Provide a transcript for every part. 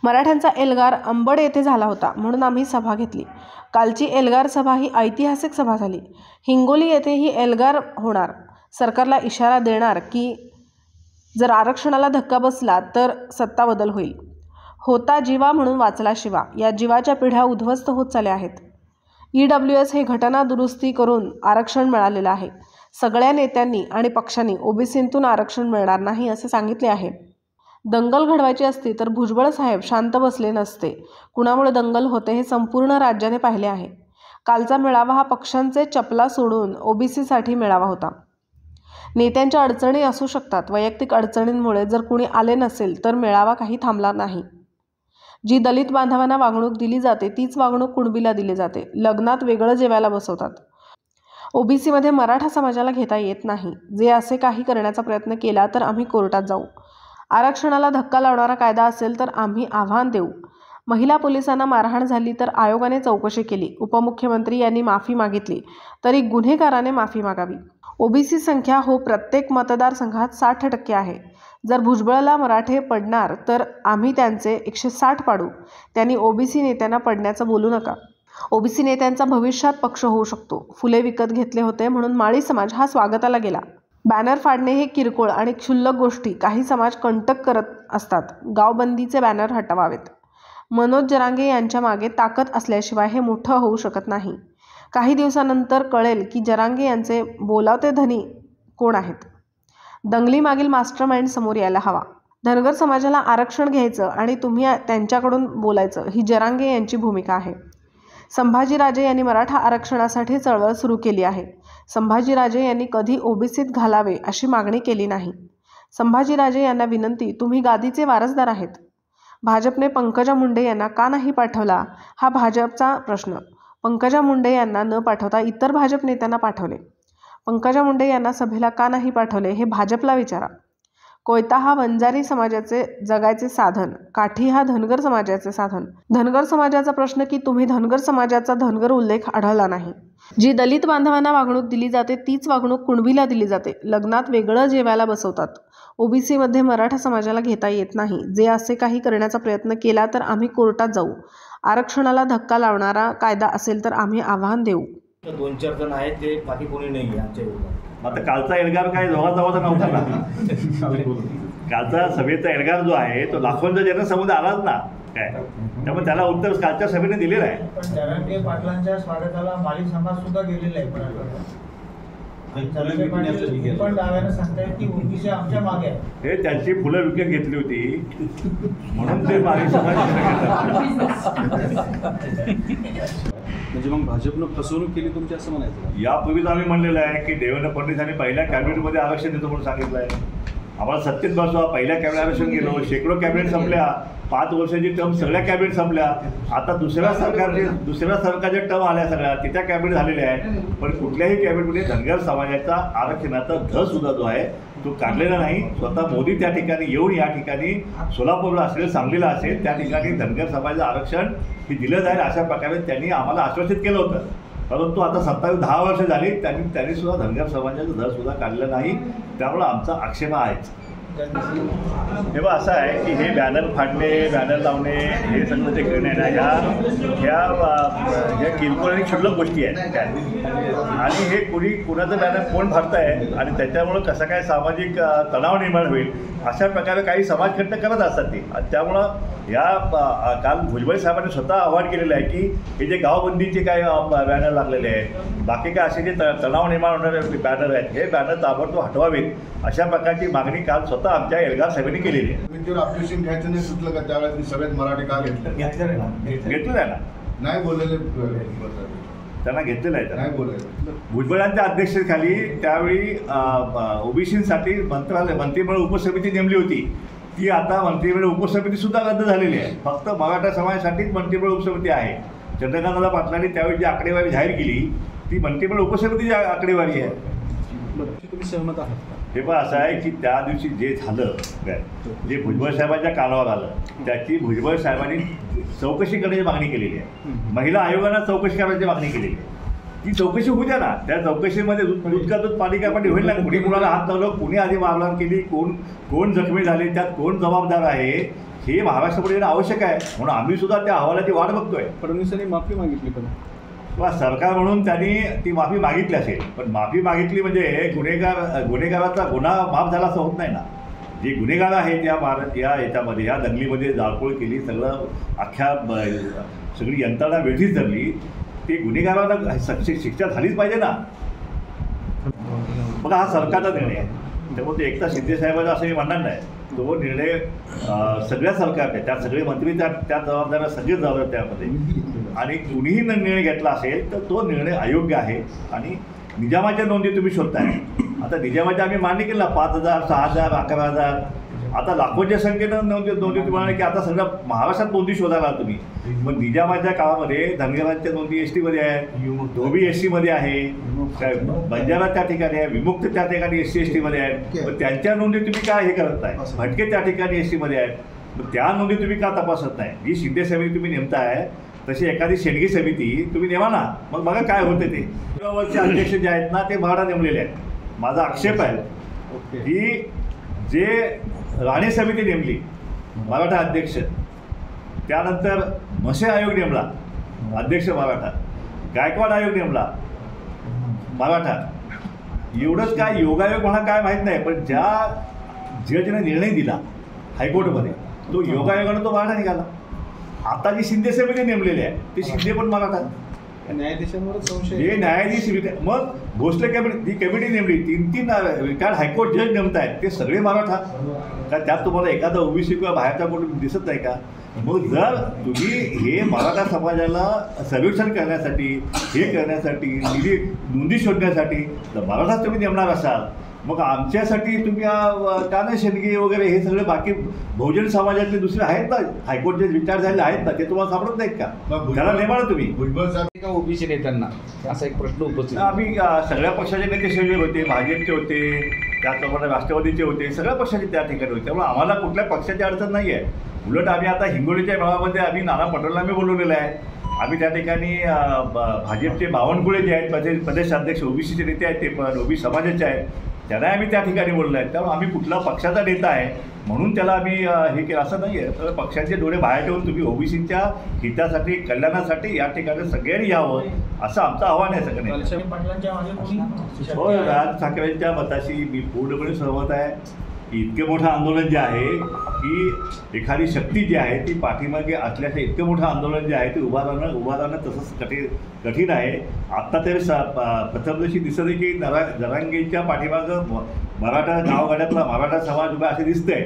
मराठ्यांचा एल्गार अंबड येथे झाला होता म्हणून आम्ही सभा घेतली. कालची एल्गार सभा ही ऐतिहासिक सभा झाली. हिंगोली येथे ही एल्गार होणार. सरकारला इशारा देणार की जर आरक्षणाला धक्का बसला तर सत्ता बदल होईल. होता जीवा म्हणून वाचला शिवा. या जीवाच्या पिढ्या उद्ध्वस्त होत चालल्या आहेत. EWS हे घटना दुरुस्ती करून आरक्षण मिळालेलं आहे. सगळ्या नेत्यांनी आणि पक्षांनी ओबीसीतून आरक्षण मिळणार नाही असे सांगितले आहे. दंगल घडवायची असती तर भुजबळ साहेब शांत बसले नसते. कुणामुळे दंगल होते हे संपूर्ण राज्याने पाहिले आहे. कालचा मेळावा हा पक्षांचे चपला सोडून ओबीसीसाठी मेळावा होता. नेत्यांच्या अडचणी असू शकतात. वैयक्तिक अडचणींमुळे जर कुणी आले नसेल तर मेळावा काही थांबला नाही. जी दलित बांधवांना वागणूक दिली जाते तीच वागणूक कुणबीला दिली जाते. लग्नात वेगळं जेवायला बसवतात. ओबीसीमध्ये मराठा समाजाला घेता येत नाही. जे असे काही करण्याचा प्रयत्न केला तर आम्ही कोर्टात जाऊ. आरक्षणाला धक्का लावणारा कायदा असेल तर आम्ही आव्हान देऊ. महिला पोलिसांना मारहाण झाली तर आयोगाने चौकशी केली. उपमुख्यमंत्री यांनी माफी मागितली तरी गुन्हेगाराने माफी मागावी. ओबीसी संख्या हो प्रत्येक मतदारसंघात 60% आहे. जर भुजबळला मराठे पडणार तर आम्ही त्यांचे 160 पाडू. त्यांनी ओबीसी नेत्यांना पडण्याचं बोलू नका. ओबीसी नेत्यांचा भविष्यात पक्ष होऊ शकतो. फुले विकत घेतले होते म्हणून माळी समाज हा स्वागताला गेला. बॅनर फाडणे हे किरकोळ आणि क्षुल्लक गोष्टी काही समाज कंटक करत असतात. गावबंदीचे बॅनर हटवावेत. मनोज जरांगे यांच्या मागे ताकद असल्याशिवाय हे मोठं होऊ शकत नाही. काही दिवसानंतर कळेल की जरांगे यांचे बोलावते धनी कोण आहेत. दंगलीमागील मास्टरमाइंड समोर यायला हवा. धनगर समाजाला आरक्षण घ्यायचं आणि तुम्ही त्यांच्याकडून बोलायचं ही जरांगे यांची भूमिका आहे. संभाजीराजे यांनी मराठा आरक्षणासाठी चळवळ सुरू केली आहे. संभाजीराजे यांनी कधी ओबीसीत घालावे अशी मागणी केली नाही. संभाजीराजे यांना विनंती, तुम्ही गादीचे वारसदार आहेत. भाजपने पंकजा मुंडे यांना का नाही पाठवला हा भाजपचा प्रश्न. पंकजा मुंडे यांना न पाठवता इतर भाजप नेत्यांना पाठवले. पंकजा मुंडे यांना सभेला का नाही पाठवले हे भाजपला विचारा. कोयता हा वंजारी समाजाचे जगायचे साधन, काठी हा धनगर समाजाचे साधन. धनगर समाजाचा प्रश्न की तुम्ही धनगर समाजाचा धनगर उल्लेख आढळला नाही. जी दलित बांधवांना वागणूक दिली जाते तीच वागणूक कुणबीला दिली जाते. लग्नात वेगळं जेवायला बसवतात. ओबीसीमध्ये मराठा समाजाला घेता येत नाही. जे असे काही करण्याचा प्रयत्न केला तर आम्ही कोर्टात जाऊ. आरक्षणाला धक्का लावणारा कायदा असेल तर आम्ही आव्हान देऊ. 2-4 जण आहेत ते बाकी कोणी नाही आहे आमच्या विरोधात. आता कालचा एल्गार काय दोघांचा नव्हता ना. कालचा सभेचा एल्गार जो आहे तो लाखोंचा जनसमुदाय आलाच ना काय, त्यामुळे त्याला उत्तर कालच्या सभेने दिलेलं आहे. पण जरांगे पाटलांच्या स्वागताला माळी समाज सुद्धा गेलेला आहे. पण दाव्यानं सांगतायत की ओबीसी आमच्या मागे आहे. हे त्यांची फुलं विकत घेतली होती म्हणून ते माळी समाज. म्हणजे मग भाजपनं फसवणूक केली तुमची असं म्हणायचं. यापूर्वीच आम्ही म्हणलेलं आहे की देवेंद्र फडणवीसांनी पहिल्या कॅबिनेटमध्ये आरक्षण देतो म्हणून सांगितलं आहे. आम्हाला सत्तेत बसवा, पहिल्या कॅबिनेट आरक्षण गेलो, शेकडो कॅबिनेट संपल्या, 5 वर्षाची टर्म सगळ्या कॅबिनेट संपल्या. आता दुसऱ्या सरकारच्या टर्म आल्या सगळ्या, तिच्या कॅबिनेट झालेल्या आहेत. पण कुठल्याही कॅबिनेटमध्ये धनगर समाजाचा आरक्षणाचा ध सुद्धा जो आहे तो काढलेला नाही. स्वतः मोदी त्या ठिकाणी येऊन या ठिकाणी सोलापूरला असेल, सांगलीला असेल त्या ठिकाणी धनगर समाजाचं आरक्षण हे दिलं जाईल अशा प्रकारे त्यांनी आम्हाला आश्वासित केलं होतं. परंतु आता 10 वर्ष झाली त्यांनी सुद्धा धनगर समाजाचं दर सुद्धा काढलं नाही. त्यामुळं आमचा आक्षेप आहेच. तेव्हा असं आहे की हे बॅनर फाडणे, बॅनर लावणे हे सगळं जे करणं आहे ना ह्या किरकोळ आणि क्षुल्लक गोष्टी आहेत काय. आणि हे कुणाचं बॅनर कोण फाडत आहे आणि त्याच्यामुळं कसा काय सामाजिक तणाव निर्माण होईल अशा प्रकारे काही समाजघटना करत असतात ते. आणि त्यामुळं काल भुजबळ साहेबांनी स्वतः आवाहन केलेलं आहे की हे जे गावबंदीचे काय बॅनर लागलेले आहेत, बाकी काय असे जे तणाव निर्माण होणारे बॅनर आहेत हे बॅनर ताबडतोब हटवावेत अशा प्रकारची मागणी काल स्वतः आमच्या एल्गार सभेने केलेली आहे. ऑब्जेक्शन घ्यायचं नाही सुचलं का त्यावेळेस सभेत मराठी का घेतलेलं आहे ना, नाही बोललेले त्यांना घेतलेलं आहे. नाही बोललेलं भुजबळांच्या अध्यक्षतेखाली त्यावेळी ओबीसीसाठी मंत्रिमंडळ उपसमिती नेमली होती. ती आता मंत्रिमंडळ उपसमिती सुद्धा रद्द झालेली आहे. फक्त मराठा समाजासाठीच मंत्रिमंडळ उपसमिती आहे. चंद्रकांतदादा पाटलांनी त्यावेळी जी आकडेवारी जाहीर केली ती मंत्रिमंडळ उपसमितीची आकडेवारी आहे. तुम्ही सहमत आहात? हे पण असं आहे की त्या दिवशी जे झालं जे भुजबळ साहेबांच्या कानावर आलं त्याची भुजबळ साहेबांनी चौकशी करण्याची मागणी केलेली आहे. महिला आयोगानं चौकशी करण्याची मागणी केलेली आहे. ती चौकशी होऊ द्या ना. त्या चौकशीमध्ये दूध का दूध पाणी काय पाणी होईल ना. कुणी कुणाला हात लावलं, कुणी आधी मारहाण केली, कोण जखमी झाले, त्यात कोण जबाबदार आहे हे महाराष्ट्रापुढे येणं आवश्यक आहे. म्हणून आम्ही सुद्धा त्या अहवालाची वाट बघतोय. फडणवीसांनी माफी मागितली पण किंवा सरकार म्हणून त्यांनी ती माफी मागितली असेल, पण माफी मागितली म्हणजे गुन्हेगाराचा गुन्हा माफ झाला असं होत नाही ना. जे गुन्हेगार आहेत याच्यामध्ये या दंगलीमध्ये जाळपोळ केली, सगळी यंत्रणा वेठीच धरली, ते गुन्हेगारांना शिक्षा झालीच पाहिजे ना. बघा हा सरकारचा निर्णय आहे. त्यामुळे ते एकटा शिंदे साहेबांचा असं मी म्हणणार नाही. तो निर्णय सगळ्या सरकारने, त्यात सगळे मंत्री त्या जबाबदाऱ्या सगळे जबाबदार त्यामध्ये, आणि कुणीही निर्णय घेतला असेल तर तो निर्णय अयोग्य आहे. आणि निजामाच्या नोंदी तुम्ही शोधताय. आता निजामाच्या आम्ही मान्य केलं 5,000, 6,000, 11,000, आता लाखोच्या संख्येनं नोंदी तुम्ही म्हणाले की आता सगळ्या महाराष्ट्रात नोंदी शोधायला तुम्ही. मग निजामाच्या काळामध्ये धनगरांच्या नोंदी एस टीमध्ये आहे, धोबी एस टीमध्ये आहे, बंजारा त्या ठिकाणी आहे, विमुक्त त्या ठिकाणी SC ST मध्ये आहेत. मग त्यांच्या नोंदी तुम्ही काय हे करत नाही. भटके त्या ठिकाणी ST मध्ये आहेत. मग त्या नोंदी तुम्ही का तपासत नाही. जी शिंदे समिती तुम्ही नेमताय तशी एखादी शेणगी समिती तुम्ही नेमा ना. मग बघा काय होते ते. वरचे अध्यक्ष जे आहेत ना ते मराठा नेमलेले आहेत. माझा आक्षेप आहे की जे राणे समिती नेमली मराठा अध्यक्ष, त्यानंतर म्हसे आयोग नेमला अध्यक्ष मराठा, गायकवाड आयोग नेमला मराठा, एवढंच काय योगायोग म्हणा काय माहीत नाही, पण ज्या जजने निर्णय दिला हायकोर्टमध्ये तो योगायोगानं तो मराठा निघाला. आता जी शिंदे समिती नेमलेली आहे ते शिंदे पण मराठा. न्यायाधीशांवरच संशय. जे न्यायाधीश मग भोसले कमिटी, जी कमिटी नेमली 3 रिटायर्ड हायकोर्ट जज नेमत आहेत ते सगळे मराठा का. त्यात तुम्हाला एखादा ओबीसी किंवा बाहेरचा कोणी दिसत नाही का. मग जर तुम्ही हे मराठा समाजाला सर्वेक्षण करण्यासाठी, हे करण्यासाठी, नोंदी शोधण्यासाठी जर मराठाच तुम्ही नेमणार असाल, मग आमच्यासाठी तुम्ही काना शेंडगे वगैरे हे सगळे बाकी बहुजन समाजातले दुसरे आहेत ना हायकोर्टचे रिटायर झालेले आहेत ना, ते तुम्हाला सापडत नाहीत का. त्याला नेमा ना तुम्ही. भुजबळ साहेब का ओबीसी नेत्यांना असा एक प्रश्न उपस्थित. आम्ही सगळ्या पक्षाचे नेते सगळे होते, भाजपचे होते, त्याचप्रमाणे राष्ट्रवादीचे होते, सगळ्या पक्षाचे त्या ठिकाणी होते. त्यामुळे आम्हाला कुठल्या पक्षाची अडचण नाही आहे. उलट आम्ही आता हिंगोलीच्या मेळाव्यामध्ये आम्ही नाना पटोलेंना आम्ही बोलवलेलं आहे. आम्ही त्या ठिकाणी भाजपचे बावनकुळे जे आहेत प्रदेशाध्यक्ष ओबीसीचे नेते आहेत ते पण ओबीसी समाजाचे आहेत, त्यांना आम्ही त्या ठिकाणी बोललो आहे. त्यामुळे आम्ही कुठला पक्षाचा नेता आहे म्हणून त्याला आम्ही हे केलं असं नाही आहे. तर पक्षांचे डोळे बाहेर ठेवून तुम्ही ओबीसीच्या हितासाठी, कल्याणासाठी या ठिकाणी सगळ्यांनी यावं असं आमचं आव्हान आहे सगळ्यांनी. पाटलांच्या मागे कोणी हो, राज ठाकरेंच्या मताशी मी पूर्णपणे सहमत आहे की इतके मोठं आंदोलन जे आहे की एखादी शक्ती जी आहे ती पाठीमागे असल्याचं इतकं मोठं आंदोलन जे आहे ते उभारणं तसंच कठीण आहे. आत्ता तरी प्रथमदर्शी दिसत आहे की जरांगेच्या पाठीमागं मराठा गावगाड्यातला मराठा समाज उभा असे दिसतंय.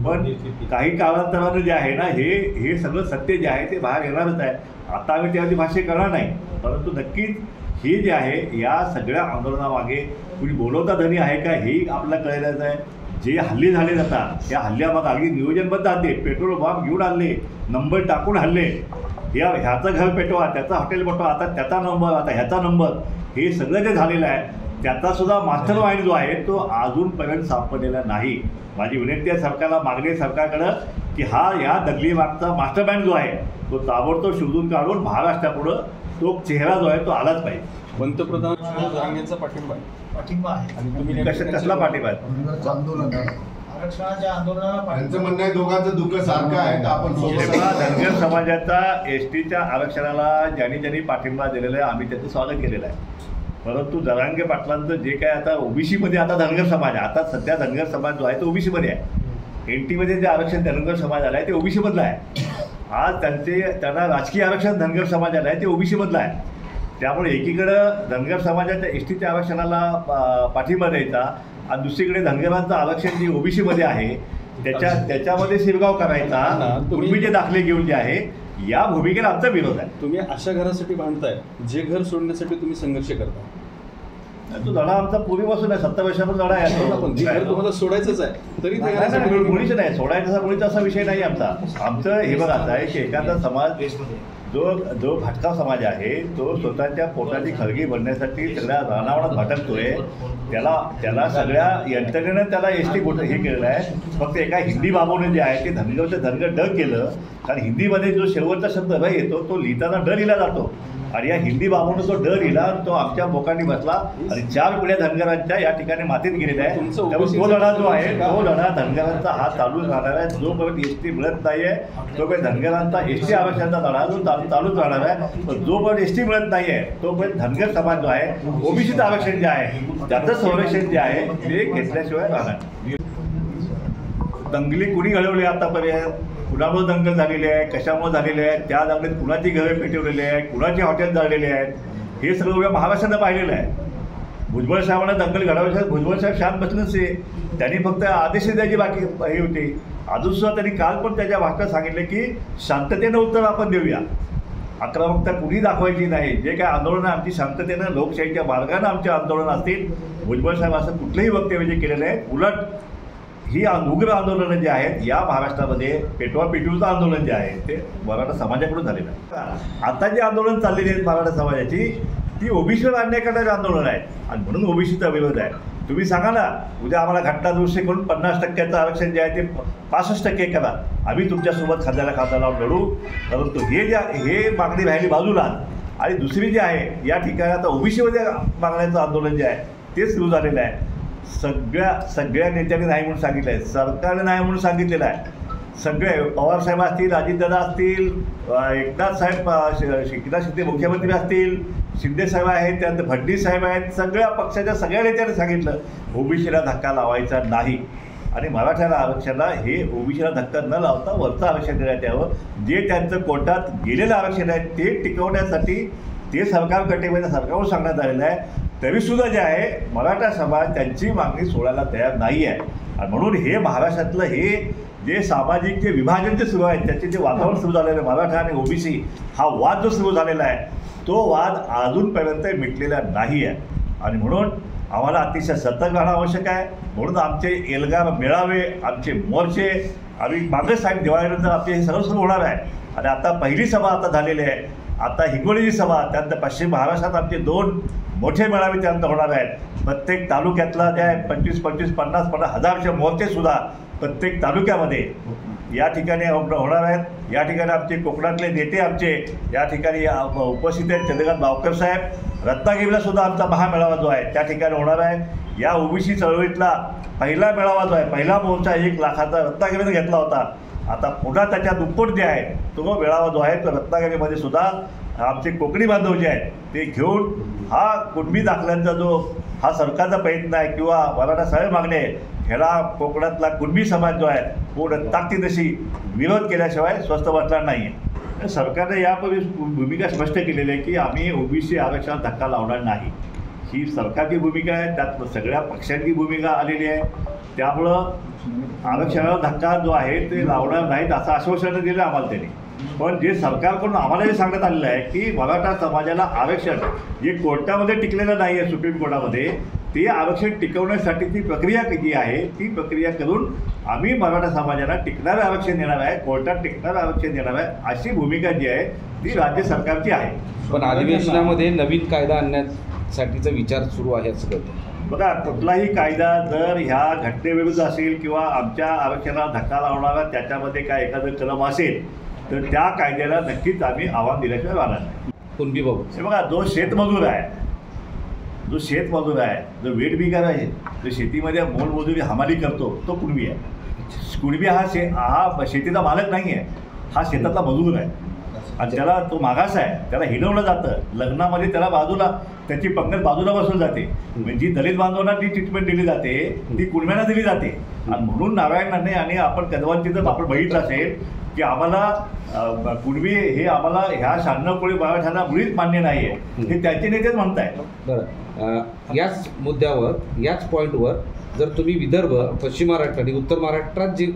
पण काही कालांतरानं जे आहे ना हे सगळं सत्य जे आहे ते बाहेर येणारच आहे. आता आम्ही त्यावरती भाष्य करणार नाही, परंतु नक्कीच हे जे आहे या सगळ्या आंदोलनामागे कुणी बोलवता धनी आहे का हेही आपल्याला कळलेलंच आहे. जे हल्ले झाले जातात त्या हल्ल्यामागे अगदी नियोजनबद्ध हल्ले, पेट्रोल बॉम्ब घेऊन हल्ले, नंबर टाकून हल्ले, ह्याचं घर पेटवा, त्याचा हॉटेल पेटवा, आता त्याचा नंबर, आता ह्याचा नंबर, हे सगळं जे झालेलं आहे त्याचासुद्धा मास्टर माइंड जो आहे तो अजूनपर्यंत सापडलेला नाही. माझी विनंती आहे सरकारला, मागणी आहे सरकारकडं की या दंगलीमागचा मास्टर माइंड जो आहे तो ताबडतोब शोधून काढून महाराष्ट्रापुढं तो चेहरा जो आहे तो आलाच पाहिजे. पंतप्रधान जरांगेंचा पाठिंबा आहे आणि तुम्ही कसला पाठिंबा आहे. आंदोलन आरक्षणाच्या आंदोलनाला त्यांचं म्हणणं आहे दोघांचं दुःख सारखं आहे तर आपण तेव्हा धनगर समाजाचा STच्या आरक्षणाला ज्यांनी पाठिंबा दिलेला आहे आम्ही त्याचं स्वागत केलेलं आहे. परंतु जरांगे पाटलांचं जे काय आता ओबीसीमध्ये आता धनगर समाज आहे, आता सध्या धनगर समाज जो आहे तो ओबीसीमध्ये आहे. NTमध्ये जे आरक्षण धनगर समाज आलं आहे ते ओबीसीमधलं आहे. आज त्यांना राजकीय आरक्षण धनगर समाज आलं आहे ते ओबीसीमधलं आहे. त्यामुळे एकीकडं धनगर समाजाच्या STच्या आरक्षणाला पाठिंबा द्यायचा आणि दुसरीकडे धनगरांचं आरक्षण जे ओबीसीमध्ये आहे त्याच्यामध्ये शिरगाव करायचा, पूर्वी जे दाखले घेऊन जे आहे या भूमिकेला आमचा विरोध आहे. तुम्ही अशा घरासाठी भांडताय जे घर सोडण्यासाठी तुम्ही संघर्ष करता. तो लढा आमचा पूर्वीपासून आहे, 70 वर्षापासून लढा आहे. पण जे घर तुम्हाला सोडायचंच आहे तरी मुळीच नाही सोडायचा, मुळीचा असा विषय नाही आमचा. आमचं हे बघा असं आहे की एखादा समाज जो भटका समाज आहे तो स्वतःच्या पोटाची खळगी भरण्यासाठी सगळ्या रानावनात भटकतोय. त्याला सगळ्या यंत्रणेनं त्याला ST बोट हे केलेलं आहे. फक्त एका हिंदी बाबूने जे आहे ते धनगर ड केलं, कारण हिंदीमध्ये जो शेवटचा शब्द र येतो तो लिहिताना ड लिहिला जातो. आणि या हिंदी बाबून तो डर दिला, तो आमच्या बोकांनी बसला आणि 4 पिढ्या धनगरांच्या या ठिकाणी मातीत गेलेल्या आहे. त्यामुळे तो लढा जो आहे, तो लढा धनगरांचा हा चालूच राहणार आहे. जोपर्यंत एसटी मिळत नाही आहे तोपर्यंत धनगरांचा एसटी आरक्षणाचा लढा जो चालूच राहणार आहे. पण जोपर्यंत एसटी मिळत नाही आहे तोपर्यंत धनगर समाज जो आहे, ओबीसीचं आरक्षण जे आहे त्याचं संरक्षण जे आहे ते घेतल्याशिवाय राहणार. दंगली कुणी घडवली आतापर्यंत, कुणामुळे दंगल झालेले आहे, कशामुळे झालेले आहे, त्या दंगलीत कुणाची घरे पेटवलेली आहे, कुणाची हॉटेल जाळलेली आहेत, हे सगळं उभ्या महाराष्ट्रानं पाहिलेलं आहे. भुजबळ साहेबांना दंगल घडवायच्या, भुजबळ साहेब शांत बसले नसते, त्यांनी फक्त आदेश द्यायची बाकी हे होते. अजून सुद्धा त्यांनी काल पण त्याच्या भाषणात सांगितले की शांततेनं उत्तर आपण देऊया, आक्रमकता कुणी दाखवायची नाही. जे काय आंदोलन आमची शांततेनं लोकशाहीच्या मार्गानं आमचे आंदोलन असतील. भुजबळ साहेब असं कुठलंही वक्तव्य जे केलेलं आहे, उलट ही उग्र आंदोलनं जे आहेत या महाराष्ट्रामध्ये पेटवापेटवीचं आंदोलन जे आहे ते मराठा समाजाकडून झालेलं आहे. आता जे आंदोलन चाललेली आहेत मराठा समाजाची, ती ओबीसीवर अन्याय करणारी आंदोलन आहे आणि म्हणून ओबीसीचा विरोध आहे. तुम्ही सांगा ना, उद्या आम्हाला घटना दुरुस्ती करून 50% आरक्षण जे आहे ते 65% करा, आम्ही तुमच्यासोबत खांद्याला खांदा लावून लढू. परंतु हे मागणी राहिली बाजूला. आणि दुसरी जी आहे या ठिकाणी आता ओबीसीमध्ये मागण्याचं आंदोलन जे आहे ते सुरू झालेलं आहे. सगळ्या नेत्यांनी नाही म्हणून सांगितलं आहे, सरकारने नाही म्हणून सांगितलेलं आहे. सगळे पवारसाहेब असतील, अजितदादा असतील, एकनाथ साहेब, एकनाथ शिंदे मुख्यमंत्री असतील, शिंदेसाहेब आहेत, त्यानंतर फडणवीस साहेब आहेत, सगळ्या पक्षाच्या सगळ्या नेत्यांनी सांगितलं ओबीसीला धक्का लावायचा नाही आणि मराठ्याला आरक्षणाला हे ओबीसीला धक्का न लावता वरचं आरक्षण देण्यात यावं. जे त्यांचं कोर्टात गेलेलं आरक्षण आहे ते टिकवण्यासाठी ते सरकार कटेमध्ये सरकारवर सांगण्यात आलेलं आहे. तरीसुद्धा जे आहे मराठा समाज त्यांची मागणी सोडायला तयार नाही आहे. आणि म्हणून हे महाराष्ट्रातलं हे जे सामाजिक जे विभाजन जे सुरू आहे, त्याचे जे वातावरण सुरू झालेलं आहे, मराठा आणि ओबीसी हा वाद जो सुरू झालेला आहे तो वाद अजूनपर्यंत मिटलेला नाही आहे. आणि म्हणून आम्हाला अतिशय सतर्क राहणं आवश्यक आहे. म्हणून आमचे एल्गार मेळावे, आमचे मोर्चे आम्ही मागच साहेब दिवाळीनंतर आपले हे सर्व सुरू होणार आहे. आणि आता पहिली सभा आता झालेली आहे, आता हिंगोलीची सभा, त्यानंतर पश्चिम महाराष्ट्रात आमचे 2 मोठे मेळावे त्यानंतर होणार आहेत. प्रत्येक तालुक्यातला जे आहे 25-25, 50-50 हजारचे मोर्चेसुद्धा प्रत्येक तालुक्यामध्ये या ठिकाणी होणार आहेत. या ठिकाणी आमचे कोकणातले नेते आमचे या ठिकाणी उपस्थित आहेत. चंद्रकांत बावकर साहेब, रत्नागिरीला सुद्धा आमचा महामेळावा जो आहे त्या ठिकाणी होणार आहे. या ओबीसी चळवळीतला पहिला मेळावा जो आहे, पहिला मोर्चा 1 लाखाचा रत्नागिरीने घेतला होता. आता पुन्हा त्याच्या दुप्पट जे आहे तो मेळावा जो आहे तो रत्नागिरीमध्ये सुद्धा आमचे कोकणी बांधव जे आहेत ते घेऊन हा कुणबी दाखल्यांचा जो हा सरकारचा प्रयत्न आहे किंवा मराठा सगळे मागणे आहे, ह्याला कोकणातला कुणबी समाज जो आहे पूर्ण ताकदीनिशी विरोध केल्याशिवाय स्वस्थ बसणार नाही आहे. सरकारने यापूर्वी भूमिका स्पष्ट केलेली आहे की आम्ही ओबीसी आरक्षणाला धक्का लावणार नाही. ही सरकारची भूमिका आहे, त्यात सगळ्या पक्षांची भूमिका आलेली आहे. त्यामुळं आरक्षणाला धक्का जो आहे ते लावणार नाहीत असं आश्वासन दिलं आम्हाला त्यांनी. पण जे सरकारकडून आम्हाला जे सांगण्यात आलेलं आहे की मराठा समाजाला आरक्षण जे कोर्टामध्ये टिकलेलं नाही आहे, सुप्रीम कोर्टामध्ये, ते आरक्षण टिकवण्यासाठीची प्रक्रिया जी आहे ती प्रक्रिया करून आम्ही मराठा समाजाला टिकणारं आरक्षण देणार आहे, कोर्टात टिकणारं आरक्षण देणार आहे, अशी भूमिका जी आहे ती राज्य सरकारची आहे. पण अधिवेशनामध्ये नवीन कायदा आणण्यासाठीचा विचार सुरू आहे असं कळतं. बघा, कुठलाही कायदा जर ह्या घटनेविरुद्ध असेल किंवा आमच्या आरक्षणाला धक्का लावणारा त्याच्यामध्ये काय एखादं कलम असेल तर त्या कायद्याला नक्कीच आम्ही आव्हान दिल्याशिवाय राहणार नाही. कुणबी बाबत हे बघा, जो शेतमजूर आहे, जो वेठबिगार आहे, जो शेतीमध्ये मोलमजुरी हमाली करतो तो कुणबी आहे. कुणबी हा शेतीचा मालक नाही आहे, हा शेतातला मजूर आहे. आणि त्याला तो मागास आहे, त्याला हिणवलं जातं. लग्नामध्ये त्याला बाजूला त्याची पंगत बाजूला बसवली जाते. म्हणजे दलित बांधवांना जी ट्रीटमेंट दिली जाते ती कुणब्यांना दिली जाते. आणि म्हणून नारायणाने आणि आपण कदवांची जर आपण बघितलं असेल की आम्हाला कुणबी हे आम्हाला ह्या 96 कोळी मराठ्यांना मुळीच मान्य नाही आहे, हे त्यांचे नेतेच म्हणत आहेत. बरं, याच मुद्द्यावर, याच पॉईंटवर जर तुम्ही विदर्भ, पश्चिम महाराष्ट्र आणि उत्तर महाराष्ट्रात जी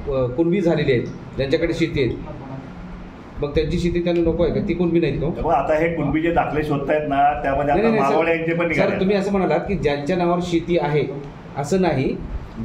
कुणबी झालेली आहेत, ज्यांच्याकडे शेती आहेत, मग त्यांची शेती त्यांना नको आहे का? ती कुणबी नाहीत का? आता हे कुणबी जे दाखले शोधतायत ना त्यामध्ये आता मारवाड्यांचे पण निघाले. तुम्ही असं म्हणालात की ज्यांच्या नावावर शेती आहे असं नाही,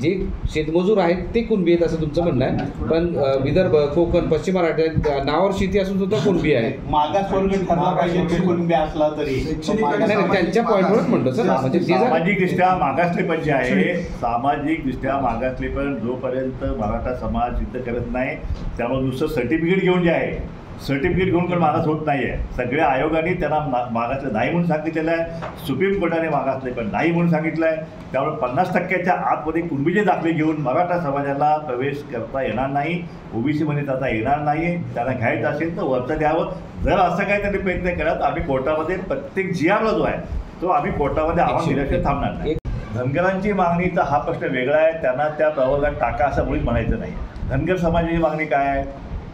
जे शेतमजूर आहेत ते कुणबी आहेत असं तुमचं म्हणणं आहे. पण विदर्भ, कोकण, पश्चिम महाराष्ट्र नावावर शेती असून सुद्धा कुणबी आहे. मागासवर्ग ठरला पाहिजे कुणबी असला तरी त्यांच्या पॉईंटवरच म्हणतो सर. म्हणजे सामाजिकदृष्ट्या मागासलेपण जे आहे, सामाजिकदृष्ट्या मागासलेपण जोपर्यंत मराठा समाज सिद्ध करत नाही, त्यामुळे नुसतं सर्टिफिकेट घेऊन जे आहे सर्टिफिकेट घेऊन कोण मागास होत नाही आहे. सगळ्या आयोगाने त्यांना मागासलं नाही म्हणून सांगितलेलं आहे. सुप्रीम कोर्टाने मागासले पण नाही म्हणून सांगितलं आहे. त्यामुळे 50% आतमध्ये कुणबीचे दाखले घेऊन मराठा समाजाला प्रवेश करता येणार नाही, ओबीसीमध्ये जाता येणार नाही. त्यांना घ्यायचं असेल तर वरचं द्यावं. जर असं काय त्यांनी प्रयत्न केला तर आम्ही कोर्टामध्ये प्रत्येक GRला जो आहे तो आम्ही कोर्टामध्ये आव्हान दिल्याशिवाय थांबणार नाही. धनगरांची मागणीचा हा प्रश्न वेगळा आहे. त्यांना त्या प्रवर्गात टाका असं मुळीच म्हणायचं नाही. धनगर समाजाची मागणी काय आहे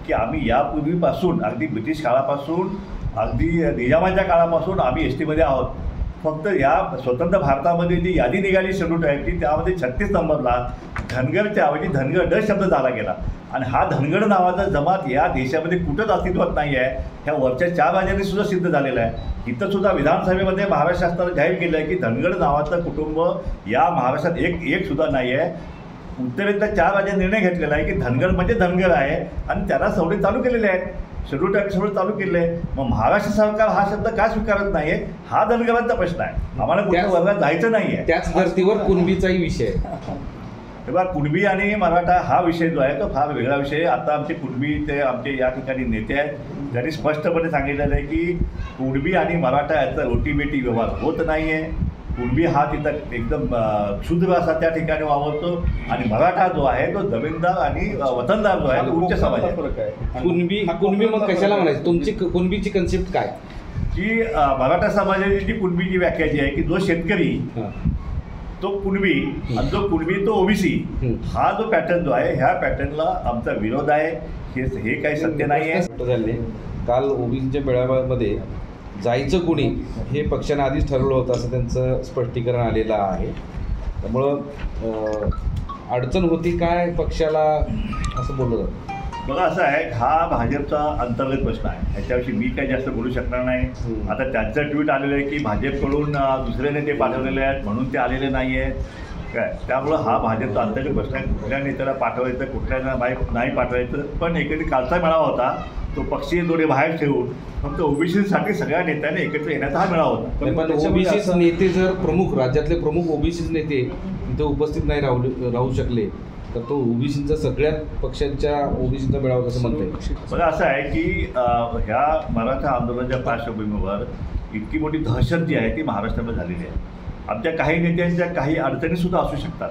की आम्ही यापूर्वीपासून अगदी ब्रिटिश काळापासून अगदी निजामाच्या काळापासून आम्ही STमध्ये आहोत. फक्त या स्वतंत्र भारतामध्ये जी यादी निघाली शेड्यूल ट्राईबची त्यामध्ये 36 नंबरला धनगरच्या ऐवजी धनगर ड शब्द झाला गेला. आणि हा धनगर नावाचा जमात या देशामध्ये कुठंच अस्तित्वात नाही आहे. ह्या वरच्या 4 राज्यांनी सुद्धा सिद्ध झालेलं आहे. इथं सुद्धा विधानसभेमध्ये महाराष्ट्र शासनानं जाहीर केलं आहे की धनगर नावाचं कुटुंब या महाराष्ट्रात एक सुद्धा नाही आहे. उत्तरेतल्या 4 राज्यांनी निर्णय घेतलेला आहे की धनगर म्हणजे धनगर आहे आणि त्यांना सवलती चालू केलेल्या आहेत. शेड्यूल ट्राईब सवलत चालू केले आहे. मग महाराष्ट्र सरकार हा शब्द का स्वीकारत नाही आहे हा धनगरांचा प्रश्न आहे. आम्हाला कुठल्या वर्गात जायचं नाही आहे. त्याच धर्तीवर कुणबीचाही विषय तेव्हा कुणबी आणि मराठा हा विषय जो आहे तो फार वेगळा विषय आहे. आता आमचे कुणबी ते आमचे या ठिकाणी नेते आहेत त्यांनी स्पष्टपणे सांगितलेलं आहे की कुणबी आणि मराठा याचा रोटीबेटी व्यवहार होत नाही आहे. कुणबी हा तिथं एकदम क्षुद्र असा त्या ठिकाणी वावरतो आणि मराठा जो आहे तो जमीनदार आणि वतनदार जो आहे तो उच्च समाज आहे. कुणबी मग कशाला म्हणायचं? तुमची कुणबीची कन्सेप्ट काय? जी मराठा समाजाची जी कुणबीची व्याख्या जी आहे की जो शेतकरी तो कुणबी आणि जो कुणबी तो ओबीसी हा जो पॅटर्न जो आहे ह्या पॅटर्नला आमचा विरोध आहे. हे काही सत्य नाही आहे. काल ओबीसीच्या मेळाव्यामध्ये जायचं कुणी हे पक्षाने आधीच ठरवलं होतं असं त्यांचं स्पष्टीकरण आलेलं आहे. त्यामुळं अडचण होती काय पक्षाला असं बोललं जातं? बघा असं आहे हा भाजपचा अंतर्गत प्रश्न आहे. ह्याच्याविषयी मी काही जास्त बोलू शकणार नाही. आता त्यांचं ट्विट आलेलं आहे की भाजपकडून दुसरे नेते पाठवलेले आहेत म्हणून ते आलेले नाही आहेत काय. त्यामुळं हा भाजपचा अंतर्गत प्रश्न आहे. कुठल्या नेत्याला पाठवायचं कुठल्या नाही पाठवायचं. पण एकत्रित कालचा मेळावा होता तो पक्षीय दोरे बाहेर ठेवून फक्त ओबीसीसाठी सगळ्या नेत्याने एकत्र येण्याचा हा मेळावा होता. पण ओबीसी नेते जर प्रमुख राज्यातले प्रमुख ओबीसी नेते इथं उपस्थित नाही राहू शकले तर तो ओबीसीचा सगळ्यात पक्षांच्या ओबीसीचा मेळावा कसं म्हणतोय? बघा असं आहे की ह्या मराठा आंदोलनाच्या पार्श्वभूमीवर इतकी मोठी दहशत जी आहे ती महाराष्ट्रामध्ये झालेली आहे. आमच्या काही नेत्यांच्या काही अडचणीसुद्धा असू शकतात.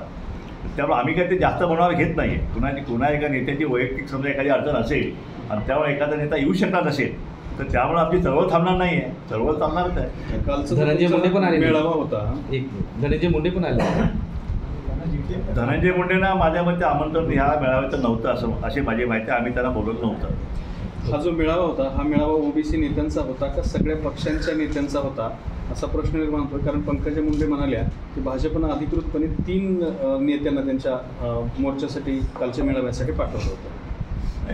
त्यामुळे आम्ही काही ते जास्त मनावर घेत नाही आहे. कुणा एका नेत्याची वैयक्तिक समजा एखादी अडचण असेल आणि त्यामुळे एखादा नेता येऊ शकणार नसेल तर त्यामुळे आपली चळवळ थांबणार नाही आहे. चळवळ चालणारच आहे. कालचं धनंजय मुंडे पण आले, मेळावा होता. धनंजय मुंडे पण आले. धनंजय मुंडेंना माझ्या मते आमंत्रण ह्या मेळाव्याचं नव्हतं अशी माझी माहिती. आम्ही त्यांना बोलत नव्हतं. हा जो मेळावा होता हा मेळावा ओबीसी नेत्यांचा होता का सगळ्या पक्षांच्या नेत्यांचा होता असा प्रश्न निर्माण होतो. कारण पंकजा मुंडे म्हणाल्या की भाजपनं अधिकृतपणे 3 नेत्यांना त्यांच्या मोर्चासाठी कालच्या मेळाव्यासाठी पाठवलं होतं.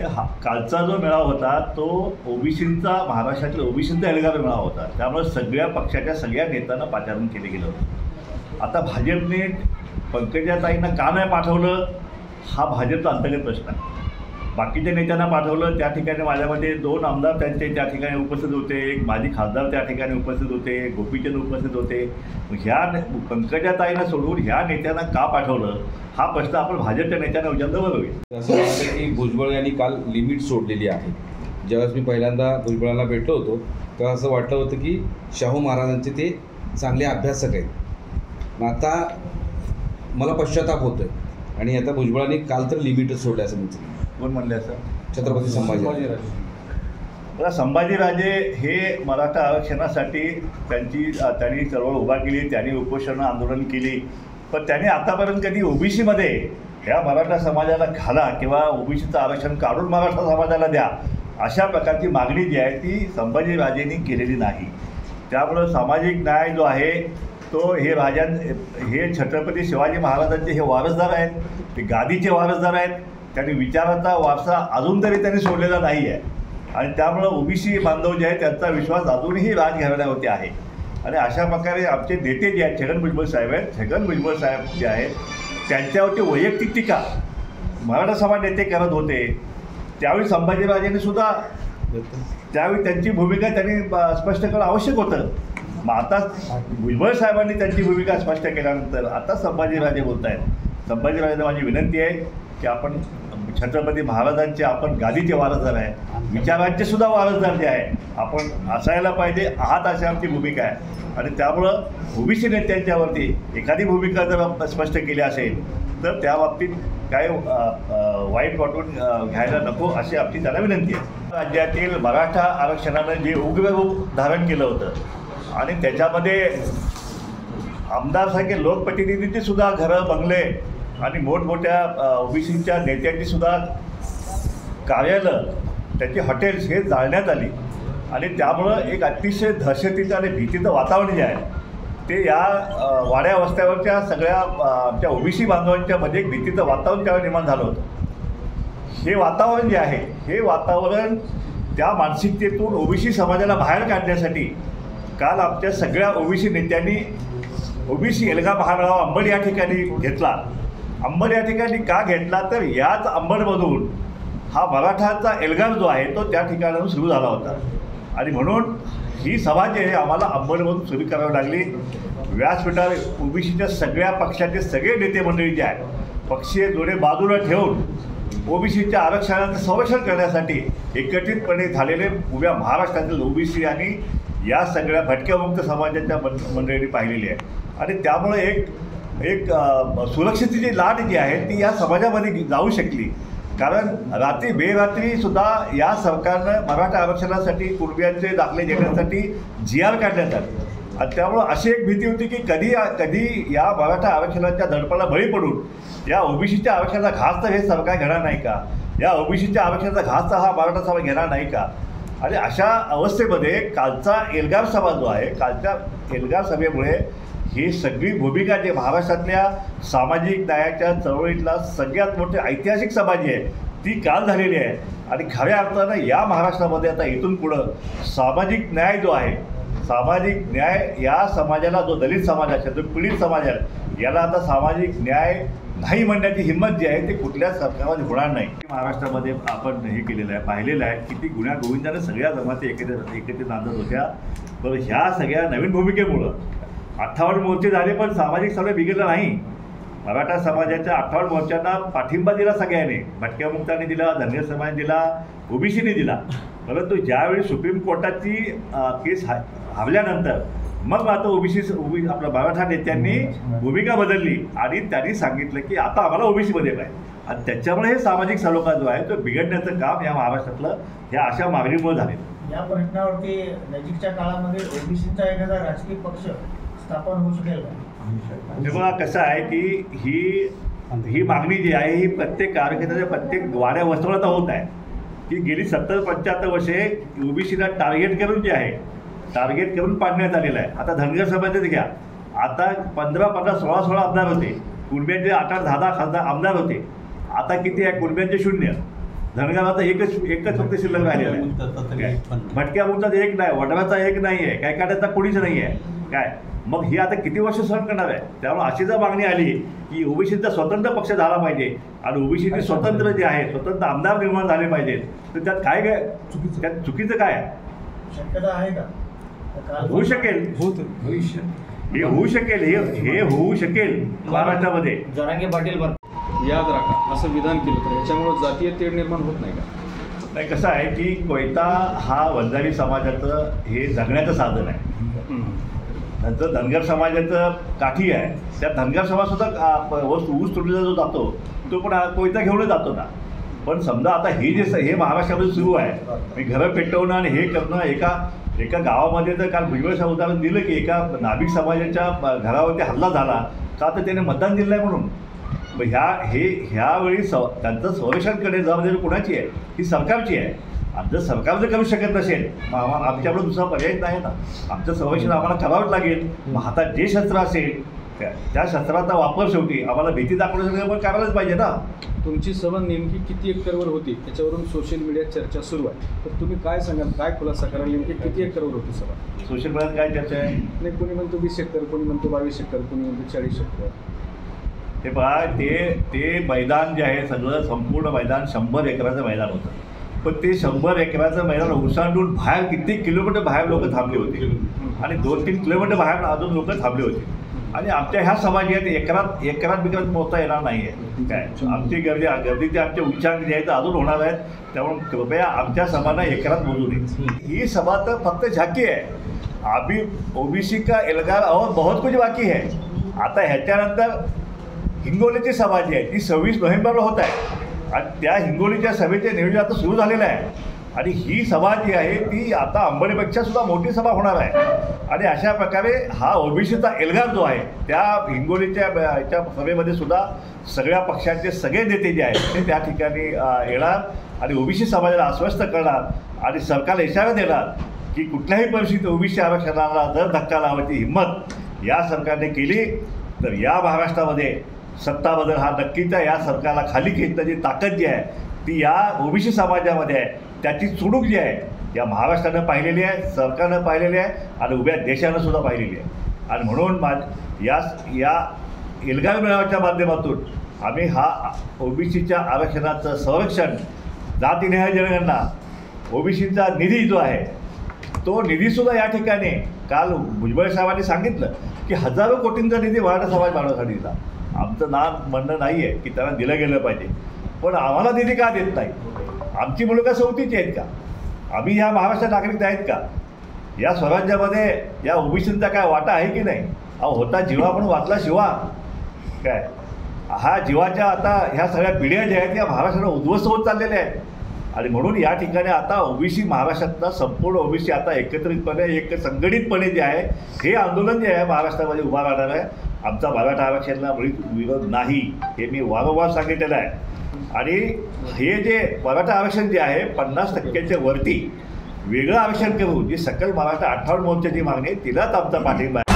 हा कालचा जो मेळावा होता तो ओबीसींचा महाराष्ट्रातील ओबीसींचा एल्गार मेळावा होता. त्यामुळे सगळ्या पक्षाच्या सगळ्या नेत्यांना पाचारण केले गेलं होतं. आता भाजपने पंकजाताईंना का नाही पाठवलं हा भाजपचा अंतर्गत प्रश्न आहे. बाकीच्या नेत्यांना पाठवलं. त्या ठिकाणी माझ्यामध्ये 2 आमदार त्यांचे त्या ठिकाणी उपस्थित होते. एक माजी खासदार त्या ठिकाणी उपस्थित होते. गोपीचंद उपस्थित होते. ह्या पंकजाताईंना सोडून ह्या नेत्यांना का पाठवलं हा प्रश्न आपण भाजपच्या नेत्यांना विचारलं बरं होईल. असं वाटतं की भुजबळ यांनी काल लिमिट सोडलेली आहे. ज्यावेळेस मी पहिल्यांदा भुजबळांना भेटलो होतो तेव्हा असं वाटलं होतं की शाहू महाराजांचे ते चांगले अभ्यासक आहेत. मग आता मला पश्चाताप होतोय आणि आता भुजबळांनी काल तर लिमिटच सोडलं असं म्हणतो. कोण म्हणले असं? छत्रपती संभाजीराजे. बघा संभाजीराजे हे मराठा आरक्षणासाठी त्यांनी चळवळ उभा केली. त्यांनी उपोषण आंदोलन केली. पण त्यांनी आतापर्यंत कधी ओबीसीमध्ये ह्या मराठा समाजाला घाला किंवा ओबीसीचं आरक्षण काढून मराठा समाजाला द्या अशा प्रकारची मागणी जी आहे ती संभाजीराजेंनी केलेली नाही. त्यामुळं सामाजिक न्याय जो आहे तो हे छत्रपती शिवाजी महाराजांचे हे वारसदार आहेत. ते गादीचे वारसदार आहेत. त्यांनी विचाराचा वारसा अजून तरी त्यांनी सोडलेला नाही आहे आणि त्यामुळं ओबीसी बांधव जे आहेत त्यांचा विश्वास अजूनही राजघराण्यावरती आहे. आणि अशा प्रकारे आमचे नेते जे आहेत छगन भुजबळ साहेब आहेत. छगन भुजबळ साहेब जे आहेत त्यांच्यावरती वैयक्तिक टीका मराठा समाज नेते करत होते. त्यावेळी संभाजीराजेंनी सुद्धा त्यावेळी त्यांची भूमिका त्यांनी स्पष्ट करणं आवश्यक होतं. मग आता भुजबळ साहेबांनी त्यांची भूमिका स्पष्ट केल्यानंतर आता संभाजीराजे बोलत आहेत. संभाजीराजेंना माझी विनंती आहे की आपण छत्रपती महाराजांचे आपण गादीचे वारसदार आहे, विचारांचे सुद्धा वारसदार जे आहे आपण असायला पाहिजे आहात, अशी आमची भूमिका आहे. आणि त्यामुळं ओबीसी नेत्यांच्यावरती एखादी भूमिका जर स्पष्ट केली असेल तर त्या बाबतीत काय वाईट वाटून घ्यायला नको अशी आमची त्यांना विनंती आहे. राज्यातील मराठा आरक्षणानं जे उग्र रूप धारण केलं होतं आणि त्याच्यामध्ये आमदारसारखे लोकप्रतिनिधींची सुद्धा घरं, बंगले आणि मोठमोठ्या ओबीसीच्या नेत्यांची सुद्धा कार्यालय, त्याची हॉटेल्स हे जाळण्यात आली आणि त्यामुळं एक अतिशय दहशतीचं आणि भीतीचं वातावरण जे आहे ते या वाड्या वस्त्यावरच्या सगळ्या आमच्या ओबीसी बांधवांच्या मध्ये एक भीतीचं वातावरण त्यावेळी निर्माण झालं होतं. हे वातावरण जे आहे हे वातावरण त्या मानसिकतेतून ओबीसी समाजाला बाहेर काढण्यासाठी काल आमच्या सगळ्या ओबीसी नेत्यांनी ओबीसी एल्गार महामेळावा अंबड या ठिकाणी घेतला. अंबड या ठिकाणी का घेतला तर याच अंबडमधून हा मराठाचा एल्गार जो आहे तो त्या ठिकाणाहून सुरू झाला होता आणि म्हणून ही सभा जी आहे आम्हाला अंबडमधून सुरू करावी लागली. व्यासपीठावर ओबीसीच्या सगळ्या पक्षाचे सगळे नेते मंडळी जे आहेत पक्षीय जोडे बाजूला ठेवून ओबीसीच्या आरक्षणाचं संरक्षण करण्यासाठी एकत्रितपणे झालेले उभ्या महाराष्ट्रातील ओबीसी आणि या सगळ्या भटक्यामुक्त समाजाच्या मंडळींनी पाहिलेली आहे आणि त्यामुळे एक सुरक्षिततेची लाट जी आहे ती या समाजामध्ये जाऊ शकली. कारण बेरात्रीसुद्धा या सरकारनं मराठा आरक्षणासाठी कुणब्यांचे दाखले देण्यासाठी GR काढण्यात आले आणि त्यामुळं अशी एक भीती होती की कधी या मराठा आरक्षणाच्या दडपणाला बळी पडून या ओबीसीच्या आरक्षणाचा घास तर हे सरकार घेणार नाही का, या ओबीसीच्या आरक्षणाचा घास तर हा मराठा सभा घेणार नाही का. आणि अशा अवस्थेमध्ये कालचा एल्गार सभा जो आहे कालच्या एल्गार सभेमुळे ही सगळी भूमिका जे महाराष्ट्रातल्या सामाजिक न्यायाच्या चळवळीतला सगळ्यात मोठी ऐतिहासिक सभा जी आहे ती काल झालेली आहे आणि खऱ्या अर्थानं या महाराष्ट्रामध्ये आता इथून पुढं सामाजिक न्याय जो आहे सामाजिक न्याय या समाजाला जो दलित समाज असेल जो पीडित समाज आहे याला आता सामाजिक न्याय नाही म्हणण्याची हिंमत जी आहे ती कुठल्याच सरकारमध्ये होणार नाही. महाराष्ट्रामध्ये आपण हे केलेलं आहे पाहिलेलं आहे किती गुण्या गोविंदाने सगळ्या जमाती एकत्रित नांदत होत्या. पण ह्या सगळ्या नवीन भूमिकेमुळं 58 मोर्चे झाले पण सामाजिक सगळं बिघडलं नाही. मराठा समाजाच्या 58 मोर्चांना पाठिंबा दिला सगळ्यांनी, भटक्यामुक्तांनी दिला, धनगर समाजाने दिला, ओबीसीने दिला. परंतु ज्यावेळी सुप्रीम कोर्टाची केस हारल्यानंतर मग आता आपल्या मराठा नेत्यांनी भूमिका बदलली आणि त्यांनी सांगितलं की आता आम्हाला ओबीसीमध्ये पाहिजे आणि त्याच्यामुळे हे सामाजिक सलोखा जो आहे तो बिघडण्याचं काम या महाराष्ट्रातलं ह्या अशा मागणीमुळे झाले. या प्रश्नावरती नजीकच्या काळामध्ये ओबीसीचा एखादा राजकीय पक्ष स्थापन होऊ शकेल का? तेव्हा कसं आहे की ही मागणी जी आहे ही प्रत्येक कार्यकर्त्याच्या प्रत्येक वाड्या वस्त्राला होत आहे की गेली 70-75 वर्षे ओबीसीला टार्गेट करून जे आहे टार्गेट करून पाडण्यात आलेलं आहे. आता धनगर समाजाचे घ्या, आता 15-15, 16 आमदार होते, कुणब्यांचे 8-10 खासदार आमदार होते, आता किती आहे? कुणब्यांचे 0, धनगराचा एकच फक्त शिल्लक राहिलेला आहे. भटक्या मुक्ताचा 1 नाही, वडव्याचा 1 नाही आहे, काय काढायचा कोणीच नाही आहे काय. मग ही आता किती वर्ष सहन करणार आहे? त्यामुळे अशी जर मागणी आली की ओबीसीचा स्वतंत्र पक्ष झाला पाहिजे आणि ओबीसीचे स्वतंत्र जे आहे स्वतंत्र आमदार निर्माण झाले पाहिजेत तर त्यात काय त्यात चुकीचं काय आहे? शक्यता आहे का? होऊ शकेल, हे होऊ शकेल, हे होऊ शकेल महाराष्ट्रामध्ये. जरांगे पाटील याद राखा असं विधान केलं तर याच्यामुळे जातीय तेढ निर्माण होत नाही का? नाही, कसं आहे की कोयता हा वंजारी समाजाचं हे जगण्याचं साधन आहे. नंतर धनगर समाजाचं काठी आहे, त्या धनगर समाजसुद्धा ऊस तोडलेला जो जातो तो पण कोयता घेऊनच जातो ना. पण समजा आता हे हे महाराष्ट्रामध्ये सुरू आहे, घरं पेटवणं आणि हे करणं. एका गावामध्ये तर काल भुजबळचं उदाहरण दिलं की एका नाभिक समाजाच्या घरावरती हल्ला झाला का तर त्याने मतदान दिलं आहे म्हणून. मग ह्यावेळी त्यांचं संरक्षण करणे जबाबदारी कोणाची आहे? ही सरकारची आहे. जर सरकार जर करू शकत नसेल आमच्याकडे दुसरा पर्याय नाही ना, आमचं संरक्षण आम्हाला करावंच लागेल. मग हातात जे शस्त्र असेल त्या शस्त्राचा वापर शेवटी आम्हाला भीती दाखवण्यासाठी करायलाच पाहिजे ना. तुमची सभा नेमकी किती एकरवर होती त्याच्यावरून सोशल मीडियात चर्चा सुरू आहे, तर तुम्ही काय सांगाल, काय खुलासा कराल, नेमकी किती एकरवर होती सभा? सोशल मीडियात काय चर्चा आहे? नाही, कोणी म्हणतो 20 एकर, कोणी म्हणतो 22 एकर, कोणी म्हणतो 40 एकर. हे पहा, ते मैदान जे आहे सगळं संपूर्ण मैदान 100 एकराचं मैदान होतं. पण ते 100 एकराचं मैदान ओसांडून बाहेर किती किलोमीटर बाहेर लोक थांबले होते आणि 2-3 किलोमीटर बाहेर अजून लोक थांबले होते. आणि आमच्या ह्या समाज आहेत एकरात बिकरात पोहोचता येणार नाही आहे काय. आमची गर्दीचे आमचे उच्चांक जे आहेत ते अजून होणार आहेत. त्यामुळे कृपया आमच्या सभांना एकरात बोलू नये. ही सभा तर फक्त झाकी आहे. अभी ओबीसी का एल्गार और बहुत कुछ बाकी है. आता ह्याच्यानंतर हिंगोलीची सभा जी आहे ती 26 नोव्हेंबरला होत आहे आणि त्या हिंगोलीच्या सभेचे नियोजन आता सुरू झालेलं आहे. आणि ही सभा जी आहे ती आता अंबडीपेक्षा सुद्धा मोठी सभा होणार आहे. आणि अशा प्रकारे हा ओबीसीचा एल्गार जो आहे त्या हिंगोलीच्या याच्या सभेमध्ये सुद्धा सगळ्या पक्षांचे सगळे नेते जे आहेत ते त्या ठिकाणी येणार आणि ओबीसी समाजाला आश्वस्त करणार आणि सरकारला इशारा देणार की कुठल्याही परिस्थितीत ओबीसी आरक्षणाला जर धक्का लावायची हिंमत या सरकारने केली तर या महाराष्ट्रामध्ये सत्ता बदल हा नक्कीच आहे. या सरकारला खाली खेचण्याची ताकद जी आहे ती या ओबीसी समाजामध्ये आहे. त्याची चुणूक जी आहे या महाराष्ट्रानं पाहिलेली आहे, सरकारनं पाहिलेली आहे आणि उभ्या देशानं सुद्धा पाहिलेली आहे. आणि म्हणून या एल्गार मेळाव्याच्या माध्यमातून आम्ही हा ओबीसीच्या आरक्षणाचं संरक्षण, जातीनिहाय जनगणना, ओबीसीचा निधी जो आहे तो निधीसुद्धा या ठिकाणी काल भुजबळ साहेबांनी सांगितलं की हजारो कोटींचा निधी मराठा समाज वाढवण्यासाठी दिला. आमचं म्हणणं नाही आहे की त्यांना दिलं गेलं पाहिजे, पण आम्हाला निधी का देत नाही? आमची मुलं का सवतीची आहेत का? आम्ही ह्या महाराष्ट्र नागरिक आहेत का? या स्वराज्यामध्ये या ओबीसींचा काय वाटा आहे की नाही? होता जीवा म्हणून वाचला शिवा काय. हा जीवाच्या आता ह्या सगळ्या पिढ्या ज्या आहेत या महाराष्ट्राला उद्ध्वस्त होत चाललेल्या आहेत. आणि म्हणून या ठिकाणी आता ओबीसी महाराष्ट्रातला संपूर्ण ओबीसी आता एकत्रितपणे एक संघटितपणे जे आहे हे आंदोलन जे आहे महाराष्ट्रामध्ये उभा राहणार आहे. आमचा मराठा आरक्षणाला विरोध नाही हे मी वारंवार सांगितलेलं आहे. आणि हे जे मराठा आरक्षण जे आहे 50% वरती वेगळं आरक्षण करून जी सकल मराठा 58 मोर्चाची मागणी आहे तिलाच आमचा पाठिंबा आहे.